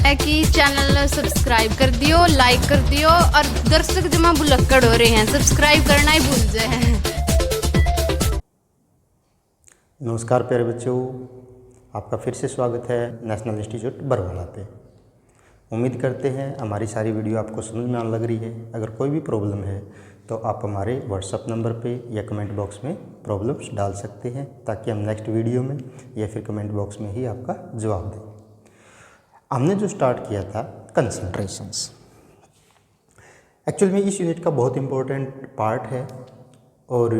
है कि channel subscribe कर दियो, लाइक कर दियो और दर्शक जमा बुलक्कड़ हो रहे हैं, सब्सक्राइब करना ही भूल जाए। नमस्कार प्यारे बच्चों, आपका फिर से स्वागत है नेशनल इंस्टीट्यूट बरवाला पे। उम्मीद करते हैं हमारी सारी वीडियो आपको समझ में आने लग रही है। अगर कोई भी प्रॉब्लम है तो आप हमारे व्हाट्सएप नंबर पे या कमेंट बॉक्स में प्रॉब्लम्स डाल सकते हैं, ताकि हम नेक्स्ट वीडियो में या फिर कमेंट बॉक्स में ही आपका जवाब दें। हमने जो स्टार्ट किया था कंसंट्रेशंस, एक्चुअल में इस यूनिट का बहुत इंपॉर्टेंट पार्ट है और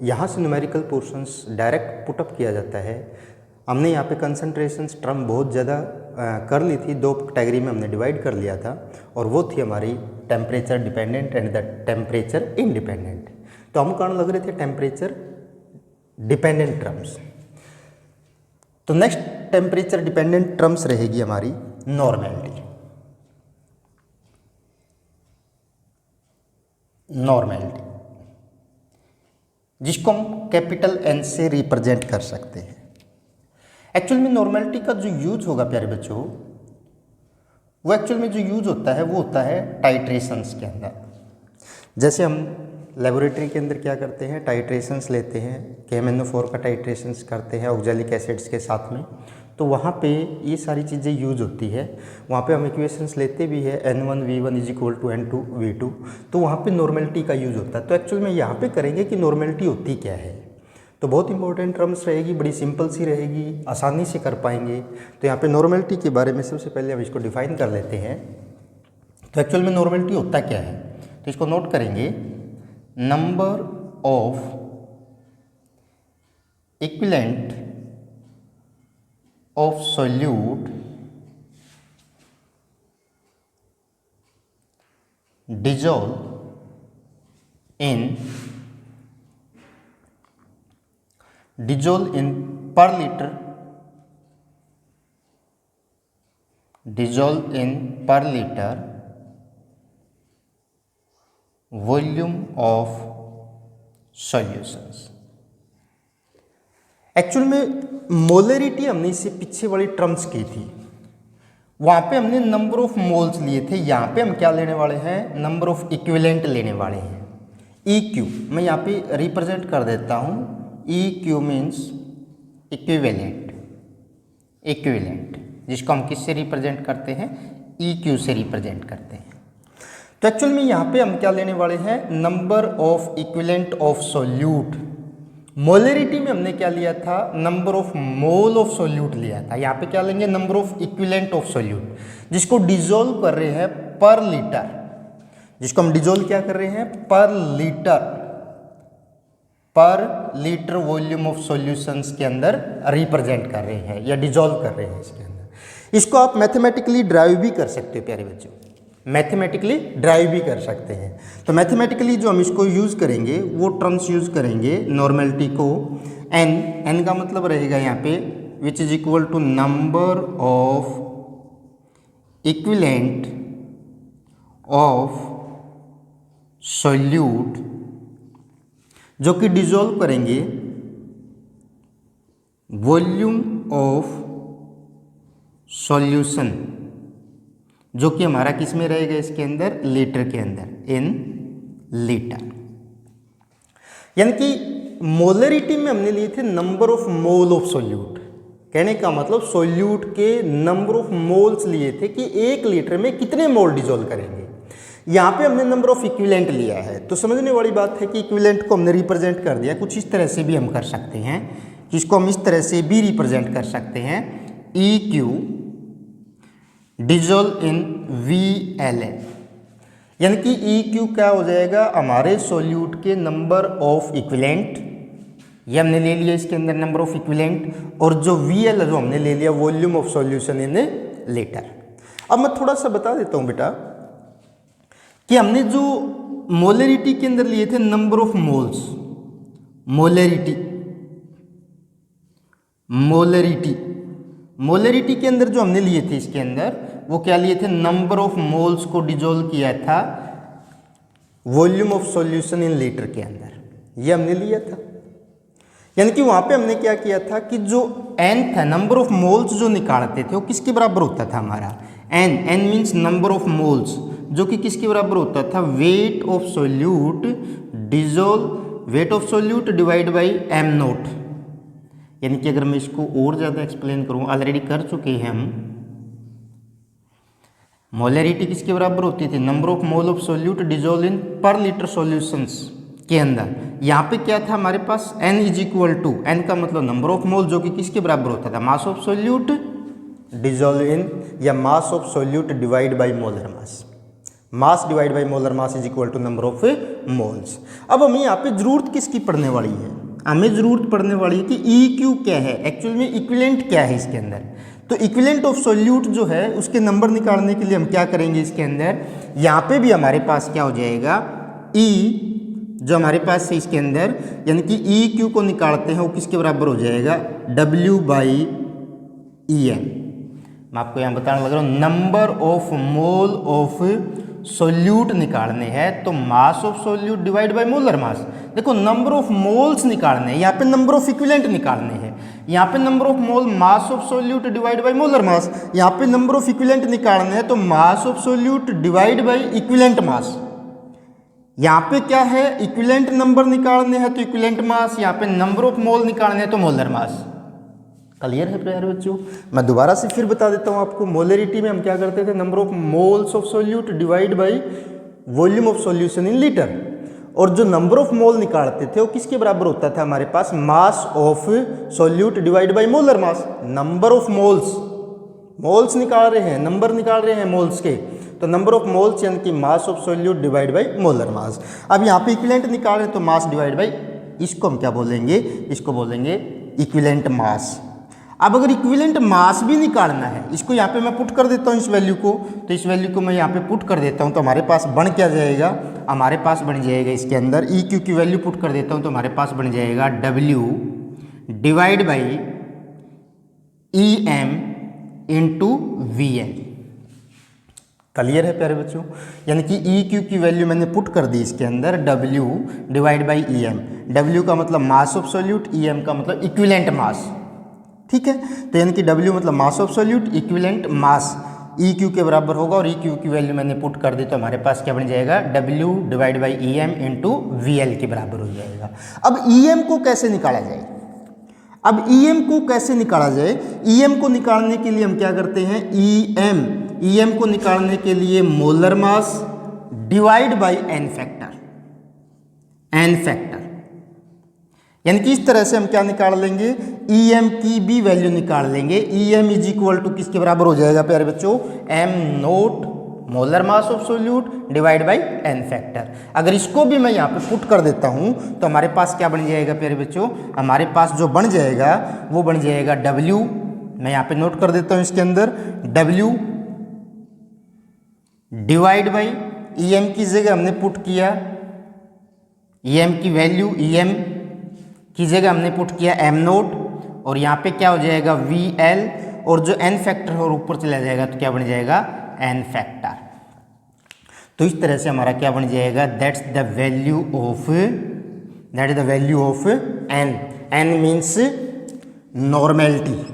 यहाँ से न्यूमेरिकल पोर्शंस डायरेक्ट पुटअप किया जाता है। हमने यहाँ पे कंसंट्रेशंस टर्म बहुत ज़्यादा कर ली थी, दो कैटेगरी में हमने डिवाइड कर लिया था और वो थी हमारी temperature dependent and the temperature independent. तो हम कहने लग रहे थे टेम्परेचर डिपेंडेंट टर्म्स। तो नेक्स्ट टेम्परेचर डिपेंडेंट टर्म्स रहेगी हमारी नॉर्मेलिटी। नॉर्मेलिटी जिसको हम कैपिटल एन से रिप्रेजेंट कर सकते हैं। एक्चुअल में नॉर्मेलिटी का जो यूज होगा प्यारे बच्चों, वो एक्चुअल में जो यूज होता है वो होता है टाइट्रेशंस के अंदर। जैसे हम लेबोरेटरी के अंदर क्या करते हैं, टाइट्रेशंस लेते हैं, KMnO4 का टाइट्रेशंस करते हैं ऑक्जेलिक एसिड्स के साथ में, तो वहाँ पे ये सारी चीज़ें यूज होती है। वहाँ पे हम इक्वेशंस लेते भी है N1V1 = N2V2, तो वहाँ पे नॉर्मेलिटी का यूज होता है। तो एक्चुअल में यहाँ पे करेंगे कि नॉर्मेलिटी होती क्या है। तो बहुत इंपॉर्टेंट टर्म्स रहेगी, बड़ी सिंपल सी रहेगी, आसानी से कर पाएंगे। तो यहाँ पे नॉर्मेलिटी के बारे में सबसे पहले हम इसको डिफाइन कर लेते हैं। तो एक्चुअल में नॉर्मेलिटी होता क्या है, तो इसको नोट करेंगे, number of equivalent of solute dissolve in per liter, dissolve in per liter volume of solutions। Actual में मोलरिटी हमने इससे पीछे वाली टर्म्स की थी, वहाँ पे हमने नंबर ऑफ मोल्स लिए थे। यहाँ पे हम क्या लेने वाले हैं, नंबर ऑफ इक्विवेलेंट लेने वाले हैं। EQ मैं यहाँ पे रिप्रेजेंट कर देता हूँ, EQ मीन्स इक्विवेलेंट, इक्विवेलेंट जिसको हम किससे रिप्रेजेंट करते हैं, EQ से रिप्रेजेंट करते हैं। तो एक्चुअल में यहाँ पे हम क्या लेने वाले हैं, number of equivalent of solute. Molarity में हमने क्या लिया था, number of mole of solute लिया था। यहाँ पे क्या लेंगे, number of equivalent of solute, जिसको डिसॉल्व कर रहे हैं पर लीटर, जिसको हम डिसॉल्व क्या कर रहे हैं, पर लीटर वॉल्यूम ऑफ सॉल्यूशंस के अंदर रिप्रेजेंट कर रहे हैं या डिसॉल्व कर रहे हैं इसके अंदर। इसको आप मैथमेटिकली ड्राइव भी कर सकते हो प्यारे बच्चों, मैथमेटिकली ड्राइव भी कर सकते हैं। तो मैथमेटिकली जो हम इसको यूज़ करेंगे वो टर्म्स यूज़ करेंगे नॉर्मेलिटी को। n का मतलब रहेगा यहाँ पे which is equal to number of equivalent of solute जो कि डिसॉल्व करेंगे वॉल्यूम ऑफ सॉल्यूशन, जो कि हमारा किस में रहेगा, इसके अंदर लीटर के अंदर, इन लीटर। यानी कि मोलरिटी में हमने लिए थे number of mole of solute. कहने का मतलब सॉल्यूट के नंबर ऑफ मोल्स लिए थे कि 1 लीटर में कितने मोल डिसॉल्व करेंगे। यहाँ पे हमने नंबर ऑफ इक्विवेलेंट लिया है। तो समझने वाली बात है कि इक्विवेलेंट को हमने रिप्रेजेंट कर दिया, कुछ इस तरह से भी हम कर सकते हैं, जिसको हम इस तरह से भी रिप्रेजेंट कर सकते हैं, EQ डिसॉल्व इन VLN। यानी कि EQ क्या हो जाएगा, हमारे सॉल्यूट के नंबर ऑफ इक्विवेलेंट, ये हमने ले लिया इसके अंदर नंबर ऑफ इक्विवेलेंट, और जो VL जो हमने ले लिया volume of solution in litre. अब मैं थोड़ा सा बता देता हूँ बेटा कि हमने जो मोलरिटी के अंदर लिए थे नंबर ऑफ मोल्स, मोलरिटी के अंदर जो हमने लिए थे इसके अंदर वो क्या लिए थे, नंबर ऑफ मोल्स को डिसॉल्व किया था volume of solution in litre के अंदर, ये हमने लिया था। यानी कि वहाँ पे हमने क्या किया था कि जो n था, नंबर ऑफ मोल्स जो निकालते थे वो किसके बराबर होता था हमारा, n means number of moles, जो कि किसके बराबर होता था, weight of solute divide by M naught. यानी कि अगर मैं इसको और ज़्यादा एक्सप्लेन करूँ, ऑलरेडी कर चुके हैं हम, मोलैरिटी किसके बराबर होती थी, number of mole of solute dissolve इन पर लीटर सॉल्यूशंस के अंदर। यहाँ पे क्या था हमारे पास, n is equal to, N का मतलब नंबर ऑफ मोल, जो कि किसके बराबर होता था, mass of solute dissolve in या mass of solute divide by molar mass. Mass divide by molar mass is equal to number of moles. अब हमें यहाँ पे जरूरत किसकी पड़ने वाली है, हमें जरूरत पड़ने वाली है कि EQ क्या है, एक्चुअल में इक्विवेलेंट क्या है इसके अंदर। तो इक्विवेलेंट ऑफ सोल्यूट जो है उसके नंबर निकालने के लिए हम क्या करेंगे, इसके अंदर यहाँ पे भी हमारे पास क्या हो जाएगा, E जो हमारे पास है इसके अंदर, यानी कि EQ को निकालते हैं वो किसके बराबर हो जाएगा, W बाई EM। मैं आपको यहाँ बताने लग रहा हूँ, number of mole of solute निकालने हैं तो मास of solute divide by molar mass. देखो नंबर ऑफ मोल्स निकालने हैं, यहाँ पे नंबर ऑफ इक्विवेलेंट निकालने हैं, यहाँ पे number of mole mass of solute divide by molar mass, यहाँ पे नंबर ऑफ इक्विवेलेंट निकालने हैं तो मास of solute divide by equivalent mass. यहाँ पे क्या है, इक्विवेलेंट नंबर निकालने हैं तो इक्विवेलेंट मास, यहाँ पे नंबर ऑफ मोल निकालने हैं तो मोलर मास। क्लियर है प्यारे बच्चों, मैं दोबारा से फिर बता देता हूँ आपको। मोलरिटी में हम क्या करते थे, number of moles of solute divide by volume of solution in litre, और जो नंबर ऑफ मोल निकालते थे वो किसके बराबर होता था हमारे पास, mass of solute divide by molar mass. Number of moles निकाल रहे हैं, नंबर निकाल रहे हैं मोल्स के, तो नंबर ऑफ मोल्स यानी कि मास of solute divide by molar मास। अब यहाँ पे इक्विवेलेंट निकाल रहे हैं तो मास डिवाइड बाई, इसको हम क्या बोलेंगे, इसको बोलेंगे इक्विवेलेंट मास। अब अगर इक्विवेलेंट मास भी निकालना है, इसको यहाँ पे मैं पुट कर देता हूँ इस वैल्यू को, तो इस वैल्यू को मैं यहाँ पे पुट कर देता हूँ तो हमारे पास बन क्या जाएगा, हमारे पास बन जाएगा इसके अंदर EQ की वैल्यू पुट कर देता हूँ तो हमारे पास बन जाएगा W divide by EM into VL। Clear है प्यारे बच्चों, यानी कि EQ की वैल्यू मैंने पुट कर दी इसके अंदर, W divide by EM। W का मतलब मास ऑफ सोल्यूट, EM का मतलब इक्विवेलेंट मास। ठीक है, तो यानी कि W मतलब मास of solute, equivalent mass EQ के बराबर होगा, और EQ की वैल्यू मैंने पुट कर दी तो हमारे पास क्या बन जाएगा, W divide by EM into VL के बराबर हो जाएगा। अब EM को कैसे निकाला जाए, अब EM को कैसे निकाला जाए, EM को निकालने के लिए हम क्या करते हैं, EM को निकालने के लिए molar mass divide by n factor, यानी कि इस तरह से हम क्या निकाल लेंगे, EM की भी वैल्यू निकाल लेंगे। EM इज इक्वल टू किसके बराबर हो जाएगा प्यारे बच्चों, m note molar mass of solute divide by n factor. अगर इसको भी मैं यहाँ पे पुट कर देता हूँ तो हमारे पास क्या बन जाएगा प्यारे बच्चों, हमारे पास जो बन जाएगा वो बन जाएगा W, मैं यहाँ पे नोट कर देता हूँ इसके अंदर, W डिवाइड बाई EM की जगह हमने पुट किया, EM की वैल्यू, EM की जगह हमने पुट किया m नोट, और यहाँ पे क्या हो जाएगा VL, और जो n फैक्टर और ऊपर चला जाएगा तो क्या बन जाएगा n फैक्टर। तो इस तरह से हमारा क्या बन जाएगा, that's the value of n means normality.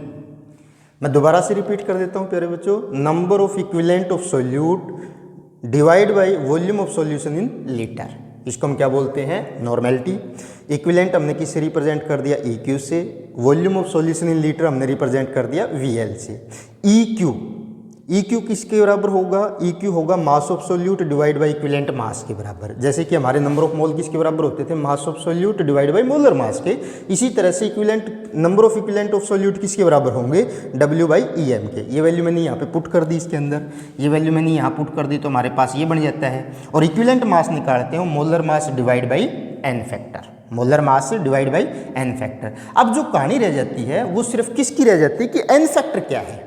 मैं दोबारा से रिपीट कर देता हूँ प्यारे बच्चों, number of equivalent of solute divide by volume of solution in litre, इसको हम क्या बोलते हैं, नॉर्मेलिटी। इक्विवेलेंट हमने किससे रिप्रेजेंट कर दिया, EQ से। Volume of solution in litre हमने रिप्रेजेंट कर दिया VL से। EQ किसके बराबर होगा, EQ होगा मास of solute divide by equivalent mass के बराबर। जैसे कि हमारे नंबर ऑफ मोल किसके बराबर होते थे, मास of solute divide by molar मास के, इसी तरह से number of equivalent of solute किसके बराबर होंगे, W बाई EM के। ये वैल्यू मैंने यहाँ पे पुट कर दी इसके अंदर, ये वैल्यू मैंने यहाँ पुट कर दी तो हमारे पास ये बन जाता है। और इक्विवेलेंट मास निकालते हैं molar mass divide by n factor, molar mass divide by n factor. अब जो कहानी रह जाती है वो सिर्फ किसकी रह जाती है कि n फैक्टर क्या है।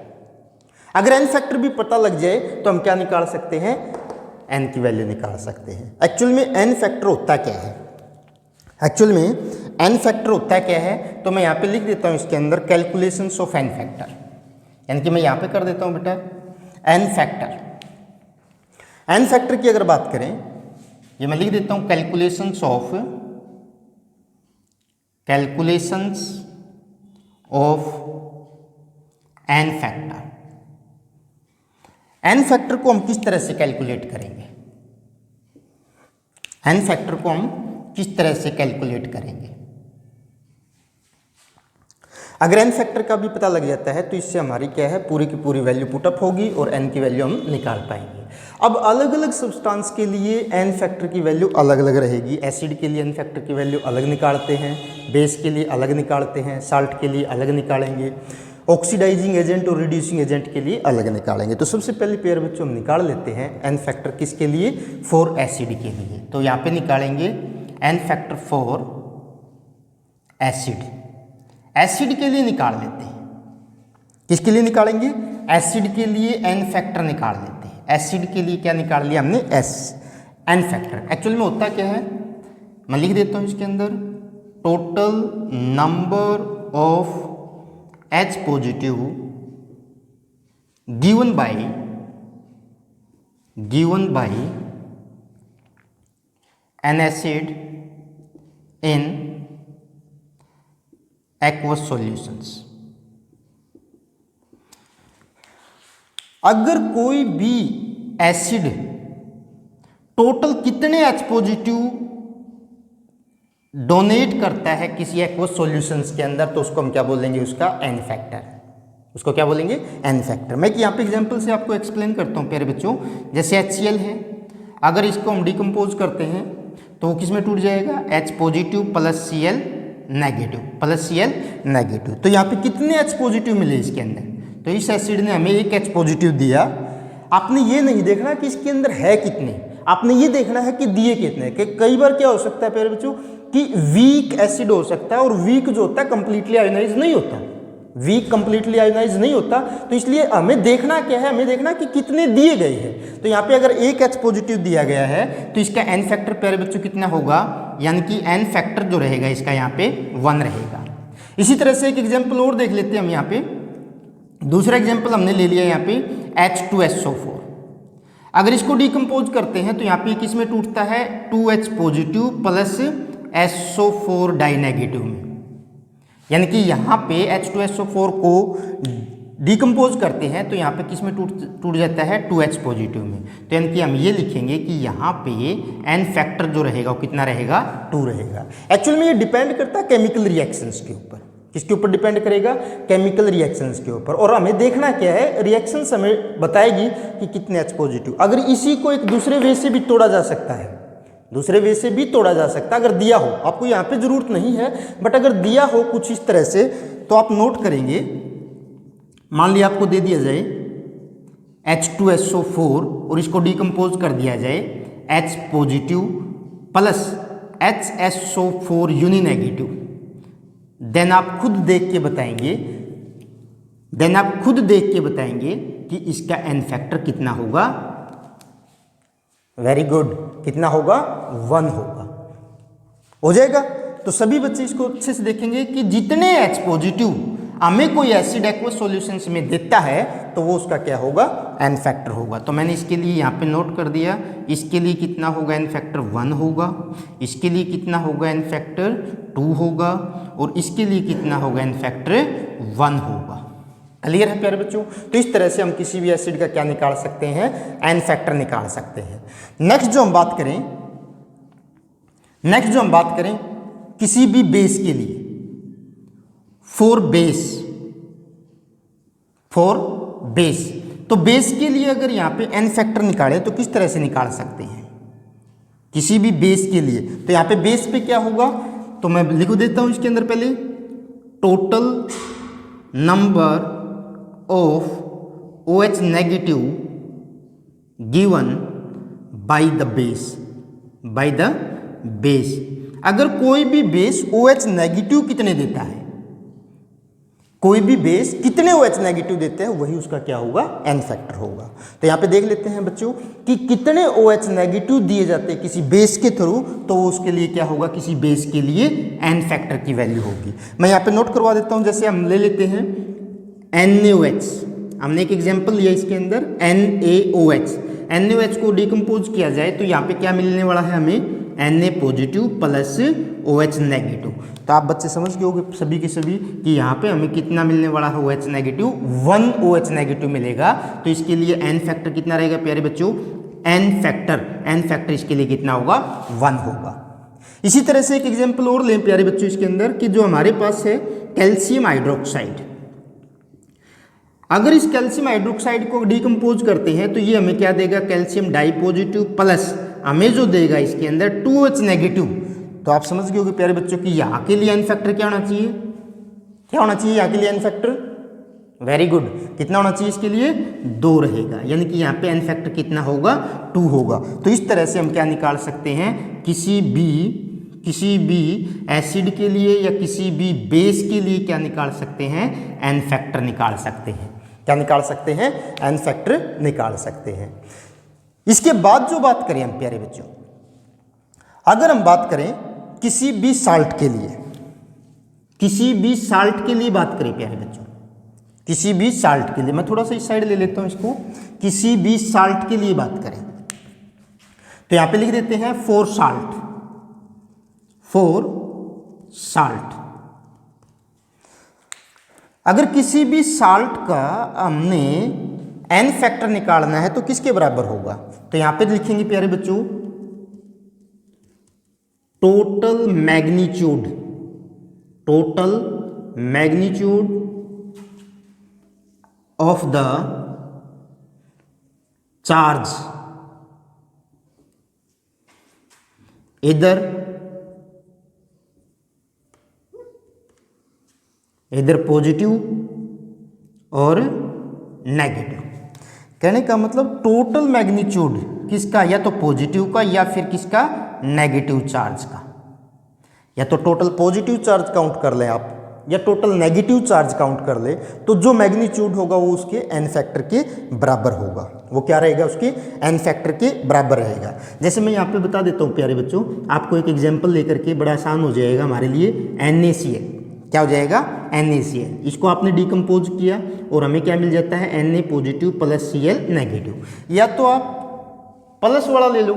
अगर n फैक्टर भी पता लग जाए तो हम क्या निकाल सकते हैं, n की वैल्यू निकाल सकते हैं। एक्चुअल में n फैक्टर होता क्या है, एक्चुअल में n फैक्टर होता क्या है, तो मैं यहाँ पे लिख देता हूँ इसके अंदर कैलकुलेशंस ऑफ n फैक्टर, यानी कि मैं यहाँ पे कर देता हूँ बेटा n फैक्टर की अगर बात करें, ये मैं लिख देता हूँ calculations of n factor. N factor को हम किस तरह से कैलकुलेट करेंगे, एन फैक्टर को हम किस तरह से कैलकुलेट करेंगे। अगर एन फैक्टर का भी पता लग जाता है तो इससे हमारी क्या है, पूरी की पूरी वैल्यू पुटअप होगी और एन की वैल्यू हम निकाल पाएंगे। अब अलग अलग सब्सटेंस के लिए एन फैक्टर की वैल्यू अलग अलग रहेगी। एसिड के लिए एन फैक्टर की वैल्यू अलग निकालते हैं, बेस के लिए अलग निकालते हैं, साल्ट के लिए अलग निकालेंगे, ऑक्सीडाइजिंग एजेंट और रिड्यूसिंग एजेंट के लिए अलग निकालेंगे। तो सबसे पहले प्यारे बच्चों हम निकाल लेते हैं एन फैक्टर किसके लिए, फॉर एसिड के लिए। तो यहाँ पे निकालेंगे N factor for acid, acid के लिए निकाल लेते हैं। किसके लिए निकालेंगे, एसिड के लिए एन फैक्टर निकाल लेते हैं। एसिड के लिए क्या निकाल लिया हमने, एन फैक्टर। एक्चुअली में होता क्या है, मैं लिख देता हूँ इसके अंदर, total number of H positive given by N acid in aqueous solutions. अगर कोई भी एसिड टोटल कितने H पॉजिटिव डोनेट करता है किसी एक्वस सॉल्यूशंस के अंदर, तो उसको हम क्या बोलेंगे, उसका एन फैक्टर। उसको क्या बोलेंगे, एन फैक्टर। मैं यहाँ पे एग्जांपल से आपको एक्सप्लेन करता हूँ प्यारे बच्चों। जैसे HCl है, अगर इसको हम डिकम्पोज करते हैं तो वो किस में टूट जाएगा, H positive plus Cl negative. तो यहाँ पे कितने H पॉजिटिव मिले इसके अंदर, तो इस एसिड ने हमें एक H पॉजिटिव दिया। आपने ये नहीं देखना कि इसके अंदर है कितने, आपने ये देखना है कि दिए कितने। कि कई बार क्या हो सकता है प्यारे बच्चों कि वीक एसिड हो सकता है, और वीक जो होता है कंप्लीटली आयोनाइज नहीं होता, वीक कंप्लीटली आयोनाइज नहीं होता। तो इसलिए हमें देखना क्या है, हमें देखना कि कितने दिए गए हैं। तो यहाँ पे अगर एक H पॉजिटिव दिया गया है तो इसका एन फैक्टर प्यारे बच्चों कितना होगा, यानी कि एन फैक्टर जो रहेगा इसका यहाँ पे 1 रहेगा। इसी तरह से एक एग्जाम्पल और देख लेते हैं हम। यहाँ पे दूसरा एग्जाम्पल हमने ले लिया यहाँ पे H2SO4। अगर इसको डिकम्पोज करते हैं तो यहाँ पे किस में टूटता है, 2H पॉजिटिव प्लस SO4 डाइनेगेटिव में। यानी कि यहाँ पे H2SO4 को डिकम्पोज करते हैं तो यहाँ पे किस में टूट जाता है, 2H पॉजिटिव में। तो यानी कि हम ये लिखेंगे कि यहाँ पे एन फैक्टर जो रहेगा वो कितना रहेगा, 2 रहेगा। एक्चुअल में ये डिपेंड करता है केमिकल रिएक्शंस के ऊपर। किसके ऊपर डिपेंड करेगा, केमिकल रिएक्शंस के ऊपर। और हमें देखना क्या है, रिएक्शंस हमें बताएगी कि कितने H पॉजिटिव। अगर इसी को एक दूसरे वे से भी तोड़ा जा सकता है, दूसरे वे से भी तोड़ा जा सकता है अगर दिया हो। आपको यहाँ पे जरूरत नहीं है, बट अगर दिया हो कुछ इस तरह से तो आप नोट करेंगे। मान लिया आपको दे दिया जाए H2SO4 और इसको डिकम्पोज कर दिया जाए H पॉजिटिव प्लस HSO4 यूनि नेगेटिव। देन आप खुद देख के बताएंगे कि इसका एन फैक्टर कितना होगा। वेरी गुड, कितना होगा, 1 होगा। हो जाएगा। तो सभी बच्चे इसको अच्छे से देखेंगे कि जितने H पॉजिटिव हमें कोई एसिड एक्वस सॉल्यूशंस में देता है तो वो उसका क्या होगा, एन फैक्टर होगा। तो मैंने इसके लिए यहाँ पे नोट कर दिया, इसके लिए कितना होगा, एन फैक्टर 1 होगा। इसके लिए कितना होगा, एन फैक्टर 2 होगा। और इसके लिए कितना होगा, एन फैक्टर 1 होगा। क्लियर है प्यारे बच्चों। तो इस तरह से हम किसी भी एसिड का क्या निकाल सकते हैं, एन फैक्टर निकाल सकते हैं। नेक्स्ट जो हम बात करें किसी भी बेस के लिए, फॉर बेस। तो बेस के लिए अगर यहाँ पे एन फैक्टर निकाले तो किस तरह से निकाल सकते हैं किसी भी बेस के लिए। तो यहाँ पे बेस पे क्या होगा, तो मैं लिख देता हूँ इसके अंदर पहले, total number of OH negative given by the base. अगर कोई भी बेस OH नेगेटिव कितने देता है, कोई भी बेस कितने OH नेगेटिव देते हैं, वही उसका क्या होगा, एन फैक्टर होगा। तो यहाँ पे देख लेते हैं बच्चों कि कितने OH नेगेटिव दिए जाते हैं किसी बेस के थ्रू, तो वो उसके लिए क्या होगा, किसी बेस के लिए एन फैक्टर की वैल्यू होगी। मैं यहाँ पे नोट करवा देता हूँ। जैसे हम ले लेते हैं NaOH, हमने एक एग्जाम्पल लिया इसके अंदर NaOH को डिकम्पोज किया जाए तो यहाँ पे क्या मिलने वाला है हमें, Na positive plus OH negative. तो आप बच्चे समझ गए होंगे सभी के सभी कि यहाँ पे हमें कितना मिलने वाला है OH नेगेटिव, 1 OH नेगेटिव मिलेगा। तो इसके लिए n फैक्टर कितना रहेगा प्यारे बच्चों, n फैक्टर इसके लिए कितना होगा, 1 होगा। इसी तरह से एक एग्जाम्पल और लें प्यारे बच्चों इसके अंदर कि जो हमारे पास है कैल्शियम हाइड्रोक्साइड। अगर इस कैल्शियम हाइड्रोक्साइड को डिकम्पोज करते हैं तो ये हमें क्या देगा, कैल्शियम डाई पॉजिटिव प्लस हमें जो देगा इसके अंदर 2H नेगेटिव। तो आप समझ गए होंगे प्यारे बच्चों कि यहाँ के लिए n फैक्टर क्या होना चाहिए, क्या होना चाहिए यहाँ के लिए n फैक्टर, वेरी गुड, कितना होना चाहिए इसके लिए, 2 रहेगा, यानी कि यहाँ पे n फैक्टर कितना होगा, 2 होगा। तो इस तरह से हम क्या निकाल सकते हैं, किसी भी एसिड के लिए या किसी भी बेस के लिए क्या निकाल सकते हैं, n फैक्टर निकाल सकते हैं। क्या निकाल सकते हैं, n फैक्टर निकाल सकते हैं। इसके बाद जो बात करें हम प्यारे बच्चों, अगर हम बात करें किसी भी साल्ट के लिए, किसी भी साल्ट के लिए बात करें प्यारे बच्चों, किसी भी साल्ट के लिए, मैं थोड़ा सा इस साइड ले लेता हूं इसको, किसी भी साल्ट के लिए बात करें तो यहां पे लिख देते हैं 4 साल्ट। अगर किसी भी साल्ट का हमने n फैक्टर निकालना है तो किसके बराबर होगा, तो यहां पे लिखेंगे प्यारे बच्चों total magnitude of the charge इधर पॉजिटिव और नेगेटिव। कहने का मतलब टोटल मैग्नीट्यूड किसका, या तो पॉजिटिव का या फिर किसका, नेगेटिव चार्ज का। या तो टोटल पॉजिटिव चार्ज काउंट कर लें आप या टोटल नेगेटिव चार्ज काउंट कर ले, तो जो मैग्नीट्यूड होगा वो उसके n फैक्टर के बराबर होगा। वो क्या रहेगा, उसके n फैक्टर के बराबर रहेगा। जैसे मैं यहाँ पे बता देता हूँ प्यारे बच्चों, आपको एक एग्जांपल लेकर के बड़ा आसान हो जाएगा हमारे लिए। NaCl क्या हो जाएगा, NaCl, इसको आपने डिकम्पोज किया और हमें क्या मिल जाता है, Na positive plus Cl negative. या तो आप प्लस वाला ले लो,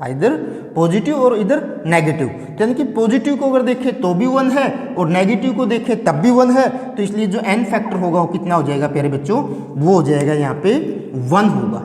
इधर पॉजिटिव और इधर नेगेटिव, यानी कि पॉजिटिव को अगर देखें तो भी 1 है और नेगेटिव को देखें तब भी 1 है, तो इसलिए जो n फैक्टर होगा वो कितना हो जाएगा प्यारे बच्चों, वो हो जाएगा यहाँ पे 1 होगा।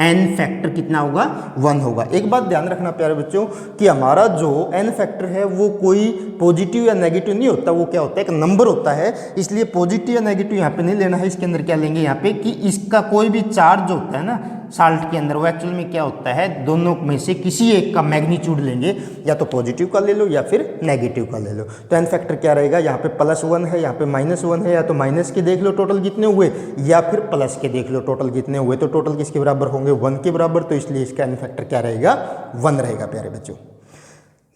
n फैक्टर कितना होगा, 1 होगा। एक बात ध्यान रखना प्यारे बच्चों कि हमारा जो n फैक्टर है वो कोई पॉजिटिव या नेगेटिव नहीं होता, वो क्या होता है, एक नंबर होता है। इसलिए पॉजिटिव या नेगेटिव यहाँ पे नहीं लेना है, इसके अंदर क्या लेंगे यहाँ पे कि इसका कोई भी चार्ज होता है ना साल्ट के अंदर, वो एक्चुअल में क्या होता है, दोनों में से किसी एक का मैग्नीट्यूड लेंगे, या तो पॉजिटिव का ले लो या फिर नेगेटिव का ले लो। तो n फैक्टर क्या रहेगा, यहाँ पे +1 है, यहाँ पे -1 है, या तो माइनस के देख लो टोटल कितने हुए, या फिर प्लस के देख लो टोटल कितने हुए। तो टोटल किसके बराबर होंगे, 1 के बराबर, तो इसलिए इसका n फैक्टर क्या रहेगा, 1 रहेगा प्यारे बच्चों।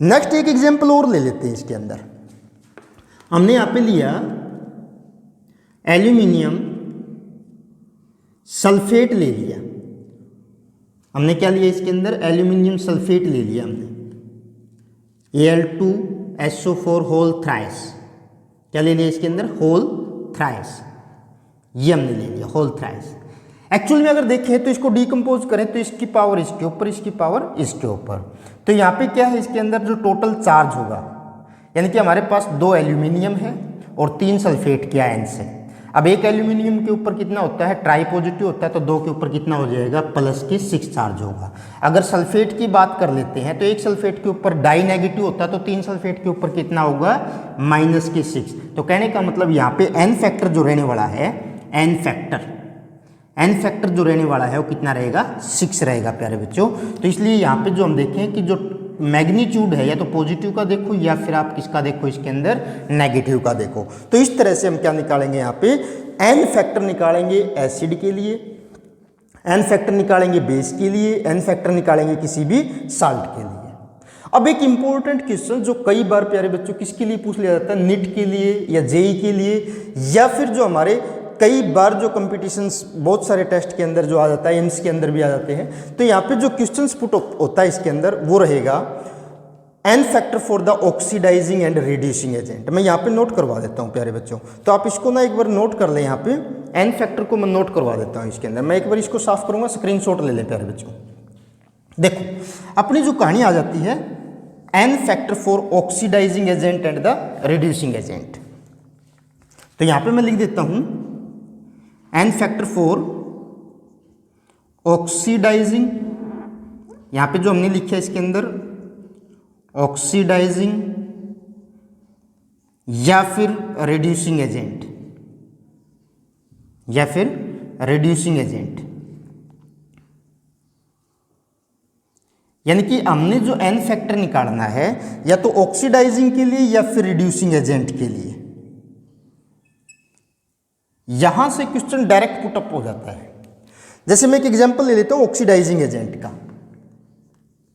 नेक्स्ट एक एग्जाम्पल और ले लेते हैं। इसके अंदर हमने यहाँ पे लिया एल्यूमिनियम सल्फेट ले लिया, हमने क्या लिया इसके अंदर, एल्यूमिनियम सल्फेट ले लिया हमने, Al2SO4 होल थ्राइस, क्या ले लिया इसके अंदर, होल थ्राइस, ये हमने ले लिया होल थ्राइस। एक्चुअल में अगर देखें तो इसको डिकम्पोज करें तो इसकी पावर इसके ऊपर, इसकी पावर इसके ऊपर। तो यहाँ पे क्या है, इसके अंदर जो टोटल चार्ज होगा, यानी कि हमारे पास 2 एल्यूमिनियम है और 3 सल्फेट के आयंस है। अब एक एल्यूमिनियम के ऊपर कितना होता है, ट्राई पॉजिटिव होता है, तो 2 के ऊपर कितना हो जाएगा, +6 चार्ज होगा। अगर सल्फेट की बात कर लेते हैं तो एक सल्फेट के ऊपर डाई नेगेटिव होता है, तो 3 सल्फेट के ऊपर कितना होगा, -6। तो कहने का मतलब यहाँ पे n फैक्टर जो रहने वाला है, n फैक्टर जो रहने वाला है वो कितना रहेगा, 6 रहेगा प्यारे बच्चों। तो इसलिए यहाँ पे जो हम देखें कि जो मैग्नीट्यूड है, या तो पॉजिटिव का देखो या फिर आप किसका देखो, इसके अंदर नेगेटिव का देखो। तो इस तरह से हम क्या निकालेंगे, यहाँ पे n फैक्टर निकालेंगे एसिड के लिए, n फैक्टर निकालेंगे बेस के लिए, n फैक्टर निकालेंगे किसी भी साल्ट के लिए। अब एक इंपॉर्टेंट क्वेश्चन जो कई बार प्यारे बच्चों किसके लिए पूछ लिया जाता है, नीट के लिए या जेई के लिए, या फिर जो हमारे कई बार जो कंपटीशंस बहुत सारे टेस्ट के अंदर जो आ जाता है, एम्स के अंदर भी आ जाते हैं। तो यहाँ पे जो क्वेश्चंस पुट होता है इसके अंदर वो रहेगा n factor for the oxidising and reducing agent. मैं यहाँ पे नोट करवा देता हूँ प्यारे बच्चों, तो आप इसको ना एक बार नोट कर लें। यहाँ पे n फैक्टर को मैं नोट करवा देता हूँ इसके अंदर, मैं एक बार इसको साफ करूँगा, स्क्रीनशॉट ले लें प्यारे बच्चों। देखो अपनी जो कहानी आ जाती है n factor for oxidising agent and the reducing agent. तो यहां पे मैं लिख देता हूं n फैक्टर फॉर ऑक्सीडाइजिंग, यहां पे जो हमने लिखा है इसके अंदर ऑक्सीडाइजिंग या फिर रिड्यूसिंग एजेंट, या फिर रिड्यूसिंग एजेंट, यानी कि हमने जो n फैक्टर निकालना है या तो ऑक्सीडाइजिंग के लिए या फिर रिड्यूसिंग एजेंट के लिए। यहां से क्वेश्चन डायरेक्ट पुटअप हो जाता है। जैसे मैं एक एग्जांपल ले लेता हूं ऑक्सीडाइजिंग एजेंट का।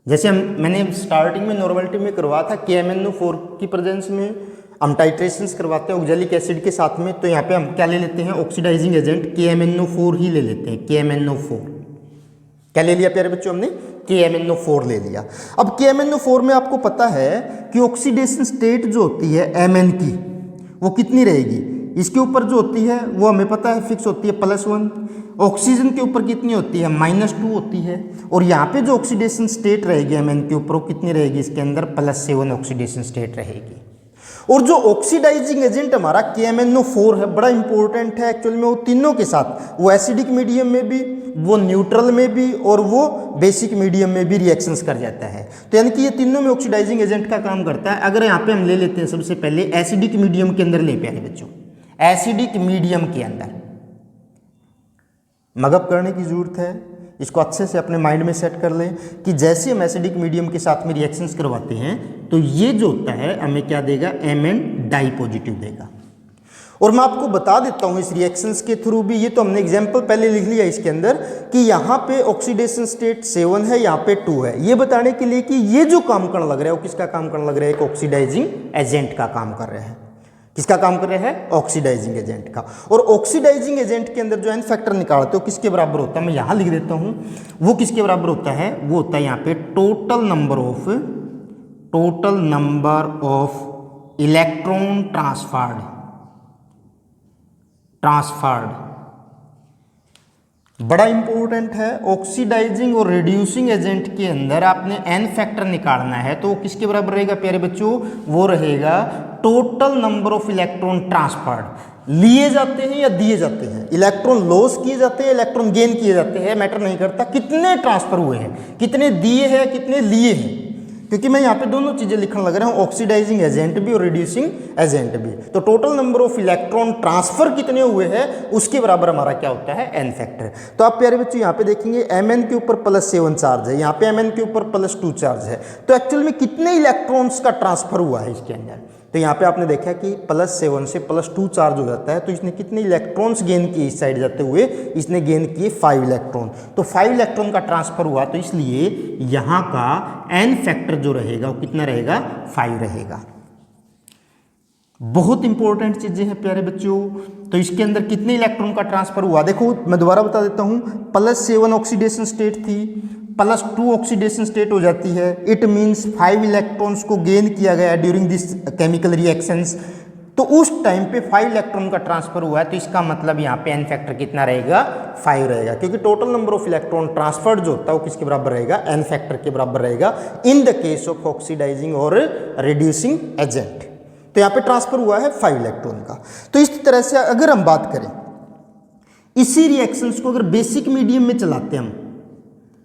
जैसे मैंने स्टार्टिंग में नॉर्मलिटी में करवा था KMnO4 की प्रेजेंस में हम टाइट्रेशंस करवाते हैं ऑक्जेलिक एसिड के साथ में, तो यहाँ पे हम क्या ले लेते हैं ऑक्सीडाइजिंग एजेंट KMnO4 ही ले लेते हैं। KMnO4 क्या ले लिया प्यारे बच्चों, हमने KMnO4 ले लिया। अब KMnO4 में आपको पता है कि ऑक्सीडेशन स्टेट जो होती है Mn की वो कितनी रहेगी, इसके ऊपर जो होती है वो हमें पता है फिक्स होती है +1, ऑक्सीजन के ऊपर कितनी होती है -2 होती है, और यहाँ पे जो ऑक्सीडेशन स्टेट रहेगी Mn के ऊपर वो कितनी रहेगी, इसके अंदर +7 ऑक्सीडेशन स्टेट रहेगी। और जो ऑक्सीडाइजिंग एजेंट हमारा KMnO4 है बड़ा इंपॉर्टेंट है एक्चुअल में, वो तीनों के साथ वो एसिडिक मीडियम में भी, वो न्यूट्रल में भी और वो बेसिक मीडियम में भी रिएक्शंस कर जाता है। तो यानी कि ये तीनों में ऑक्सीडाइजिंग एजेंट का काम करता है। अगर यहाँ पे हम ले लेते हैं सबसे पहले एसिडिक मीडियम के अंदर ले प्यारे बच्चों, एसिडिक मीडियम के अंदर मगअप करने की जरूरत है, इसको अच्छे से अपने माइंड में सेट कर लें कि जैसे हम एसिडिक मीडियम के साथ में रिएक्शंस करवाते हैं तो ये जो होता है हमें क्या देगा, Mn डाई पॉजिटिव देगा। और मैं आपको बता देता हूं इस रिएक्शंस के थ्रू भी, ये तो हमने एग्जांपल पहले लिख लिया इसके अंदर कि यहाँ पे ऑक्सीडेशन स्टेट 7 है, यहाँ पे 2 है, ये बताने के लिए कि ये जो काम करने लग रहा है वो किसका काम करने लग रहा है, एक ऑक्सीडाइजिंग एजेंट का काम कर रहे हैं। किसका काम कर रहा है, ऑक्सीडाइजिंग एजेंट का। और ऑक्सीडाइजिंग एजेंट के अंदर जो n फैक्टर निकालते हो किसके बराबर होता है, मैं यहां लिख देता हूं, वो किसके बराबर होता है, वो होता है यहाँ पे total number of electron transferred. बड़ा इंपॉर्टेंट है, ऑक्सीडाइजिंग और रिड्यूसिंग एजेंट के अंदर आपने n फैक्टर निकालना है तो वो किसके बराबर रहेगा प्यारे बच्चों, वो रहेगा total number of electron transferred. लिए जाते हैं या दिए जाते हैं, इलेक्ट्रॉन लॉस किए जाते हैं, इलेक्ट्रॉन गेन किए जाते हैं, मैटर नहीं करता कितने ट्रांसफर हुए हैं, कितने दिए हैं, कितने लिए हैं, क्योंकि मैं यहाँ पे दोनों चीजें लिखने लग रहा हूँ, ऑक्सीडाइजिंग एजेंट भी और रिड्यूसिंग एजेंट भी। तो total number of electron transfer कितने हुए हैं उसके बराबर हमारा क्या होता है, n फैक्टर। तो आप प्यारे बच्चों यहाँ पे देखेंगे Mn के ऊपर +7 चार्ज है, यहाँ पे Mn के ऊपर +2 चार्ज है, तो एक्चुअल में कितने इलेक्ट्रॉन्स का ट्रांसफर हुआ है इसके अंदर। तो यहाँ पे आपने देखा कि +7 से +2 चार्ज हो जाता है, तो इसने कितने इलेक्ट्रॉन्स गेन किए इस साइड जाते हुए, इसने गेन किए 5 इलेक्ट्रॉन। तो 5 इलेक्ट्रॉन का ट्रांसफर हुआ, तो इसलिए यहाँ का n फैक्टर जो रहेगा वो कितना रहेगा, 5 रहेगा। बहुत इंपॉर्टेंट चीजें हैं प्यारे बच्चों। तो इसके अंदर कितने इलेक्ट्रॉन का ट्रांसफर हुआ, देखो मैं दोबारा बता देता हूँ, +7 ऑक्सीडेशन स्टेट थी, +2 ऑक्सीडेशन स्टेट हो जाती है, इट मीन्स 5 इलेक्ट्रॉन्स को गेन किया गया ड्यूरिंग दिस केमिकल रिएक्शंस। तो उस टाइम पे 5 इलेक्ट्रॉन का ट्रांसफर हुआ है, तो इसका मतलब यहाँ पे n फैक्टर कितना रहेगा, 5 रहेगा, क्योंकि total number of electron transferred जो होता है वो किसके बराबर रहेगा, n फैक्टर के बराबर रहेगा in the case of oxidising और रिड्यूसिंग एजेंट। तो यहाँ पे ट्रांसफर हुआ है 5 इलेक्ट्रॉन का। तो इस तरह से अगर हम बात करें इसी रिएक्शंस को अगर बेसिक मीडियम में चलाते हैं हम,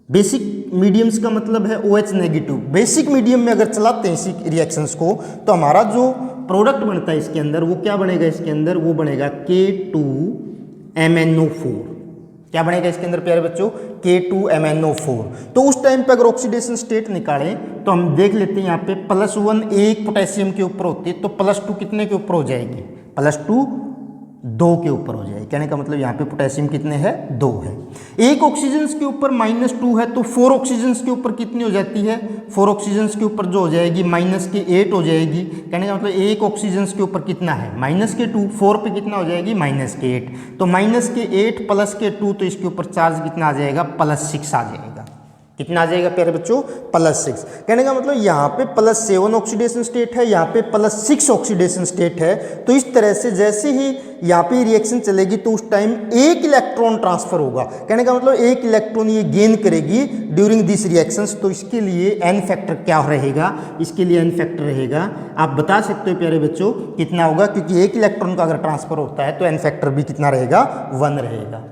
बेसिक मीडियम्स का मतलब है OH नेगेटिव, बेसिक मीडियम में अगर चलाते हैं इसी रिएक्शंस को तो हमारा जो प्रोडक्ट बनता है इसके अंदर वो क्या बनेगा, इसके अंदर वो बनेगा K2MnO4। क्या बनेगा इसके अंदर प्यारे बच्चों, K2MnO4। तो उस टाइम पे अगर ऑक्सीडेशन स्टेट निकालें तो हम देख लेते हैं यहाँ पे +1 एक पोटेशियम के ऊपर होती है, तो +2 कितने के ऊपर हो जाएगी, +2 2 के ऊपर हो जाएगी। कहने का मतलब यहाँ पे पोटेशियम कितने हैं, 2 है। एक ऑक्सीजन के ऊपर -2 है, तो 4 ऑक्सीजन के ऊपर कितनी हो जाती है, 4 ऑक्सीजन के ऊपर जो हो जाएगी -8 हो जाएगी। कहने का मतलब एक ऑक्सीजन के ऊपर कितना है, -2, 4 पे कितना हो जाएगी, -8, तो -8 +2, तो इसके ऊपर चार्ज कितना आ जाएगा, +6 आ जाएगा। कितना आ जाएगा प्यारे बच्चों, +6। कहने का मतलब यहाँ पे +7 ऑक्सीडेशन स्टेट है, यहाँ पे +6 ऑक्सीडेशन स्टेट है। तो इस तरह से जैसे ही यहाँ पे रिएक्शन चलेगी तो उस टाइम एक इलेक्ट्रॉन ट्रांसफर होगा। कहने का मतलब एक इलेक्ट्रॉन ये गेन करेगी ड्यूरिंग दिस रिएक्शंस। तो इसके लिए n फैक्टर क्या रहेगा, इसके लिए n फैक्टर रहेगा, आप बता सकते हो प्यारे बच्चों कितना होगा, क्योंकि एक इलेक्ट्रॉन का अगर ट्रांसफर होता है तो n फैक्टर भी कितना रहेगा, 1 रहेगा।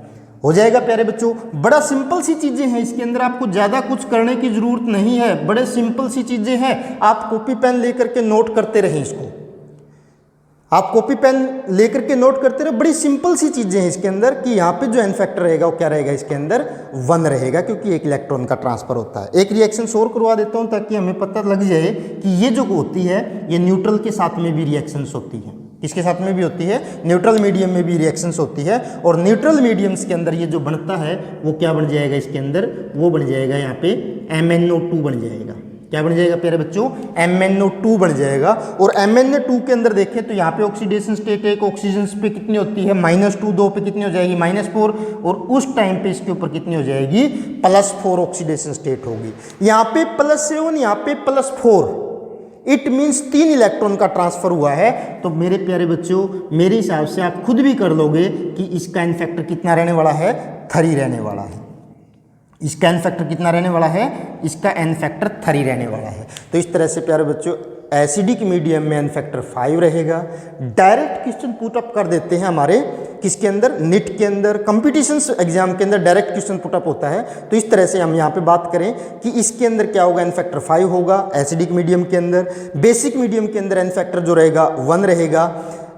हो जाएगा प्यारे बच्चों। बड़ा सिंपल सी चीज़ें हैं, इसके अंदर आपको ज़्यादा कुछ करने की ज़रूरत नहीं है, बड़े सिंपल सी चीज़ें हैं। आप कॉपी पेन लेकर के नोट करते रहें इसको, आप कॉपी पेन लेकर के नोट करते रहे। बड़ी सिंपल सी चीज़ें हैं इसके अंदर कि यहाँ पे जो n फैक्टर रहेगा वो क्या रहेगा, इसके अंदर 1 रहेगा, क्योंकि एक इलेक्ट्रॉन का ट्रांसफर होता है। एक रिएक्शन और करवा देता हूँ ताकि हमें पता लग जाए कि ये जो होती है ये न्यूट्रल के साथ में भी रिएक्शंस होती है। किसके साथ में भी होती है, न्यूट्रल मीडियम में भी रिएक्शंस होती है। और न्यूट्रल मीडियम्स के अंदर ये जो बनता है वो क्या बन जाएगा, इसके अंदर वो बन जाएगा यहाँ पे MnO2 बन जाएगा। क्या बन जाएगा प्यारे बच्चों, MnO2 बन जाएगा। और MnO2 के अंदर देखें तो यहाँ पे ऑक्सीडेशन स्टेट एक ऑक्सीजन पे कितनी होती है, -2, 2 पे कितनी हो जाएगी, -4, और उस टाइम पे इसके ऊपर कितनी हो जाएगी, +4 ऑक्सीडेशन स्टेट होगी। यहाँ पे +7, यहाँ पे +4, इट मीन्स 3 इलेक्ट्रॉन का ट्रांसफर हुआ है। तो मेरे प्यारे बच्चों मेरे हिसाब से आप खुद भी कर लोगे कि इसका n फैक्टर कितना रहने वाला है, 3 रहने वाला है। इसका n फैक्टर कितना रहने वाला है, इसका n फैक्टर 3 रहने वाला है। तो इस तरह से प्यारे बच्चों एसिडिक मीडियम में n फैक्टर 5 रहेगा। डायरेक्ट क्वेश्चन पुट अप कर देते हैं हमारे किसके अंदर, निट के अंदर, कंपटीशन एग्जाम के अंदर डायरेक्ट क्वेश्चन पुट अप होता है। तो इस तरह से हम यहाँ पे बात करें कि इसके अंदर क्या होगा, n फैक्टर 5 होगा एसिडिक मीडियम के अंदर। बेसिक मीडियम के अंदर n फैक्टर जो रहेगा 1 रहेगा।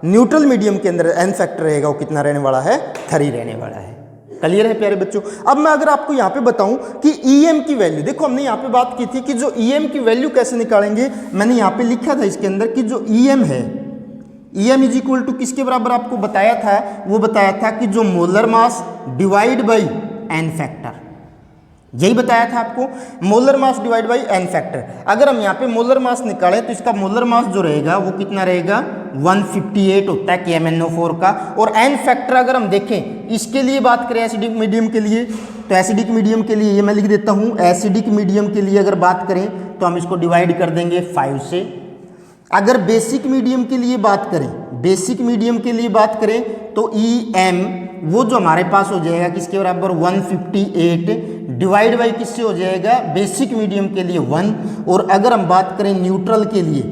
न्यूट्रल मीडियम के अंदर n फैक्टर रहेगा वो कितना रहने वाला है, 3 रहने वाला है। क्लियर है प्यारे बच्चों। अब मैं अगर आपको यहाँ पे बताऊं कि EM की वैल्यू, देखो हमने यहाँ पे बात की थी कि जो EM की वैल्यू कैसे निकालेंगे। मैंने यहाँ पे लिखा था इसके अंदर कि जो EM है, EM इज इक्वल टू किसके बराबर आपको बताया था, वो बताया था कि जो molar mass divide by n factor, यही बताया था आपको, molar mass divide by n factor. अगर हम यहाँ पे मोलर मास निकालें तो इसका मोलर मास जो रहेगा वो कितना रहेगा, 158 होता है KMnO4 का। और n फैक्टर अगर हम देखें इसके लिए बात करें एसिडिक मीडियम के लिए, तो एसिडिक मीडियम के लिए ये मैं लिख देता हूँ, एसिडिक मीडियम के लिए अगर बात करें तो हम इसको डिवाइड कर देंगे 5 से। अगर बेसिक मीडियम के लिए बात करें, बेसिक मीडियम के लिए बात करें तो EM वो जो हमारे पास हो जाएगा किसके बराबर, 158 डिवाइड बाई किससे हो जाएगा, बेसिक मीडियम के लिए 1। और अगर हम बात करें न्यूट्रल के लिए,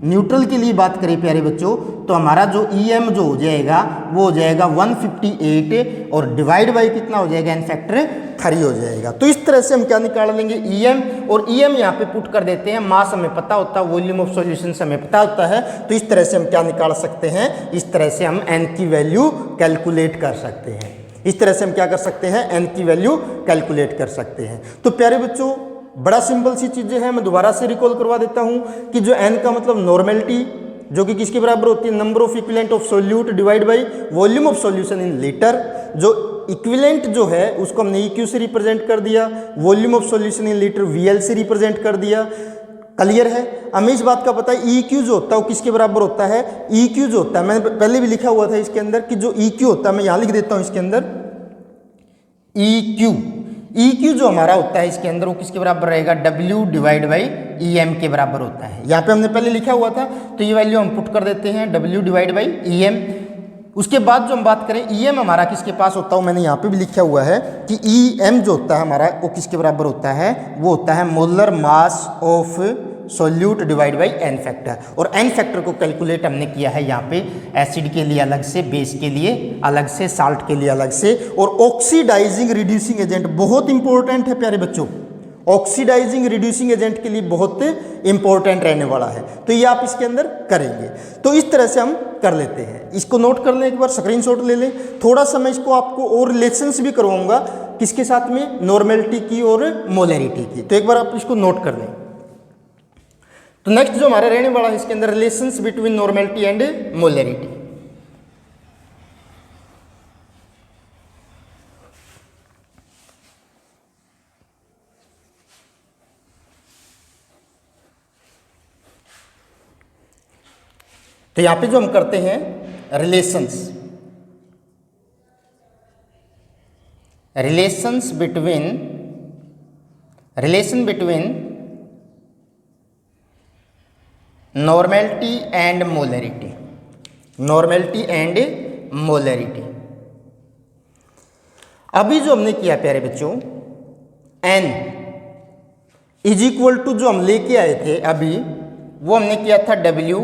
न्यूट्रल के लिए बात करें प्यारे बच्चों तो हमारा जो EM जो हो जाएगा वो हो जाएगा 158 और डिवाइड बाई कितना हो जाएगा, n फैक्टर 3 हो जाएगा। तो इस तरह से हम क्या निकाल लेंगे, EM, और EM यहाँ पे पुट कर देते हैं। मास हमें पता होता है, वॉल्यूम ऑफ सॉल्यूशन हमें पता होता है। तो इस तरह से हम क्या निकाल सकते हैं, इस तरह से हम n की वैल्यू कैलकुलेट कर सकते हैं। इस तरह से हम क्या कर सकते हैं, n की वैल्यू कैलकुलेट कर सकते हैं। तो प्यारे बच्चों बड़ा सिंपल सी चीज़ें हैं, मैं दोबारा से रिकॉल करवा देता हूँ कि जो n का मतलब नॉर्मेलिटी जो कि किसके बराबर होती है, number of equivalent of solute divide by volume of solution in litre. जो इक्विवेलेंट जो है उसको हमने EQ से रिप्रेजेंट कर दिया, volume of solution in litre VL से रिप्रेजेंट कर दिया। क्लियर है। हमें इस बात का पता है EQ जो होता है वो किसके बराबर होता है, EQ जो होता है मैंने पहले भी लिखा हुआ था इसके अंदर कि जो EQ होता है, मैं यहाँ लिख देता हूँ इसके अंदर, EQ जो हमारा होता है इसके अंदर वो किसके बराबर रहेगा, W डिवाइड बाई EM के बराबर होता है। यहाँ पे हमने पहले लिखा हुआ था तो ये वैल्यू हम पुट कर देते हैं, W डिवाइड बाई EM। उसके बाद जो हम बात करें EM हमारा किसके पास होता है, मैंने यहाँ पे भी लिखा हुआ है कि EM जो होता है हमारा वो किसके बराबर होता है, वो होता है molar mass of solute divide by n factor. और n फैक्टर को कैलकुलेट हमने किया है यहाँ पे एसिड के लिए अलग से, बेस के लिए अलग से, साल्ट के लिए अलग से। और ऑक्सीडाइजिंग रिड्यूसिंग एजेंट बहुत इंपॉर्टेंट है प्यारे बच्चों, ऑक्सीडाइजिंग रिड्यूसिंग एजेंट के लिए बहुत इंपॉर्टेंट रहने वाला है। तो ये आप इसके अंदर करेंगे। तो इस तरह से हम कर लेते हैं, इसको नोट कर लें, एक बार स्क्रीनशॉट ले लें। थोड़ा सा मैं इसको आपको और रिलेशंस भी करवाऊंगा किसके साथ में, नॉर्मेलिटी की और मोलैरिटी की। तो एक बार आप इसको नोट कर लें। तो नेक्स्ट जो हमारा रहने वाला है इसके अंदर relations between normality and molarity. तो यहां पे जो हम करते हैं relations between relation between normality and molarity, normality and molarity। अभी जो हमने किया प्यारे बच्चों, n इज इक्वल टू जो हम लेके आए थे अभी, वो हमने किया था w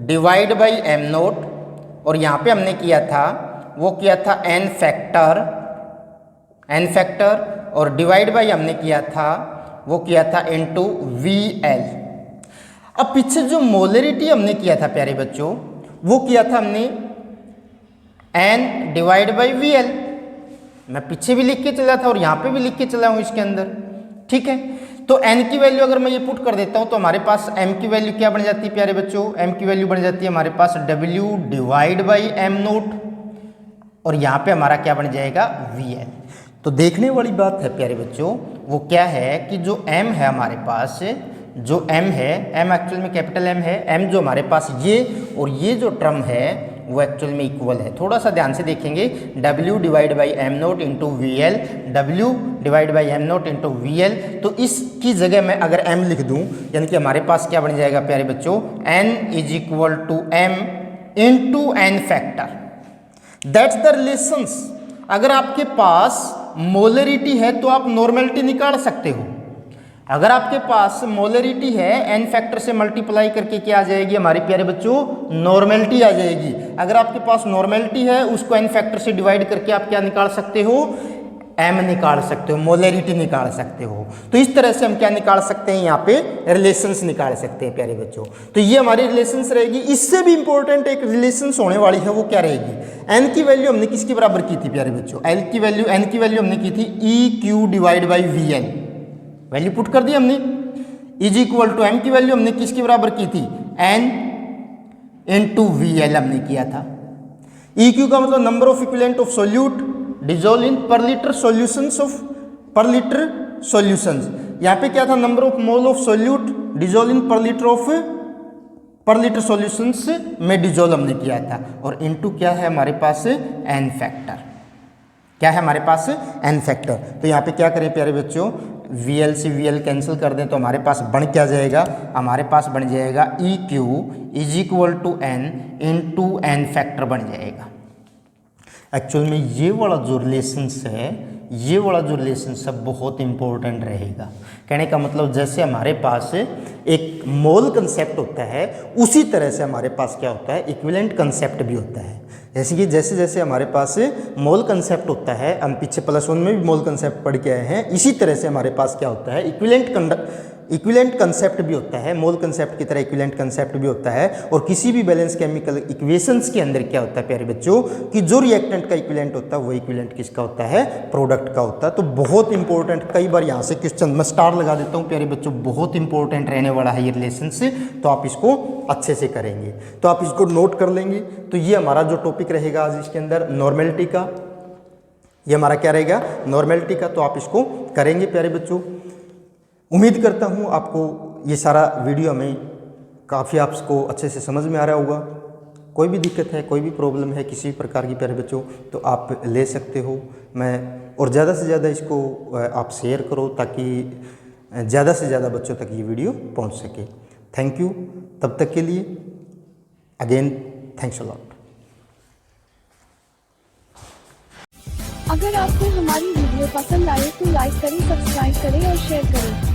divide by M nought, और यहाँ पे हमने किया था वो किया था n फैक्टर, और डिवाइड बाई हमने किया था वो किया था इनटू VL। अब पीछे जो मोलरिटी हमने किया था प्यारे बच्चों, वो किया था हमने n डिवाइड बाई VL। मैं पीछे भी लिख के चला था और यहाँ पे भी लिख के चला हूँ इसके अंदर, ठीक है। तो n की वैल्यू अगर मैं ये पुट कर देता हूँ तो हमारे पास m की वैल्यू क्या बन जाती है प्यारे बच्चों, m की वैल्यू बन जाती है हमारे पास w divide by M nought, और यहाँ पे हमारा क्या बन जाएगा VL। तो देखने वाली बात है प्यारे बच्चों, वो क्या है कि जो m है हमारे पास, जो m है, m एक्चुअल में कैपिटल M है, m जो हमारे पास ये और ये जो टर्म है वो एक्चुअल में इक्वल है। थोड़ा सा ध्यान से देखेंगे, w divide by M nought into VL, w divide by M nought into VL। तो इसकी जगह मैं अगर m लिख दूं, यानी कि हमारे पास क्या बन जाएगा प्यारे बच्चों, n is equal to m into n factor. That's the relations. अगर आपके पास मोलरिटी है तो आप नॉर्मेलिटी निकाल सकते हो। अगर आपके पास मोलरिटी है, n फैक्टर से मल्टीप्लाई करके क्या आ जाएगी हमारे प्यारे बच्चों, नॉर्मेलिटी आ जाएगी। अगर आपके पास नॉर्मेलिटी है, उसको n फैक्टर से डिवाइड करके आप क्या निकाल सकते हो, m निकाल सकते हो, मोलरिटी निकाल सकते हो। तो इस तरह से हम क्या निकाल सकते हैं, यहाँ पे रिलेशंस निकाल सकते हैं प्यारे बच्चों। तो ये हमारी रिलेशंस रहेगी। इससे भी इंपॉर्टेंट एक रिलेशंस होने वाली है, वो क्या रहेगी, n की वैल्यू हमने किसके बराबर की थी प्यारे बच्चों, n की वैल्यू हमने की थी EQ divide by VL। Value put कर दी हमने, इज इक्वल टू m की वैल्यू हमने किसके बराबर की थी, n इंटू VL हमने किया था। EQ का मतलब number of equivalent of solute dissolve इन पर लीटर सॉल्यूशंस ऑफ पर लीटर सॉल्यूशंस। यहाँ पे क्या था, number of mole of solute dissolve इन पर लीटर सॉल्यूशंस में डिजोल्व हमने किया था। और इनटू क्या है हमारे पास, n फैक्टर। क्या है हमारे पास, n फैक्टर। तो यहाँ पे क्या करें प्यारे बच्चों, VL से VL कैंसिल कर दें तो हमारे पास बन क्या जाएगा, हमारे पास बन जाएगा EQ is equal to n into n factor बन जाएगा। एक्चुअल में ये वाला जो रिलेशंस है, ये वाला जो रिलेशनशिप बहुत इंपॉर्टेंट रहेगा। कहने का मतलब जैसे हमारे पास एक मोल कंसेप्ट होता है, उसी तरह से हमारे पास क्या होता है, इक्विवेलेंट कंसेप्ट भी होता है। जैसे कि जैसे जैसे हमारे पास मोल कंसेप्ट होता है, हम पीछे +1 में भी मोल कंसेप्ट पढ़ के आए हैं, इसी तरह से हमारे पास क्या होता है, इक्विवेलेंट कंसेप्ट भी होता है। मोल कंसेप्ट की तरह इक्विवेलेंट कंसेप्ट भी होता है। और किसी भी बैलेंस केमिकल इक्वेशंस के अंदर क्या होता है प्यारे बच्चों, कि जो रिएक्टेंट का इक्विवेलेंट होता है वो इक्विवेलेंट किसका होता है, प्रोडक्ट का होता है। तो बहुत इंपॉर्टेंट, कई बार यहाँ से क्वेश्चन मैं स्टार लगा देता हूँ प्यारे बच्चों, बहुत इंपॉर्टेंट रहने वाला है ये रिलेशन से। तो आप इसको अच्छे से करेंगे, तो आप इसको नोट कर लेंगे। तो ये हमारा जो टॉपिक रहेगा आज इसके अंदर नॉर्मेलिटी का, ये हमारा क्या रहेगा, नॉर्मेलिटी का। तो आप इसको करेंगे प्यारे बच्चों। उम्मीद करता हूँ आपको ये सारा वीडियो में काफ़ी आपको अच्छे से समझ में आ रहा होगा। कोई भी दिक्कत है, कोई भी प्रॉब्लम है किसी भी प्रकार की प्यारे बच्चों, तो आप ले सकते हो। मैं और ज़्यादा से ज़्यादा इसको आप शेयर करो ताकि ज़्यादा से ज़्यादा बच्चों तक ये वीडियो पहुंच सके। Thank you. तब तक के लिए अगेन थैंक्स अ लॉट। अगर आपको हमारी वीडियो पसंद आए तो लाइक करें, सब्सक्राइब करें और शेयर करें।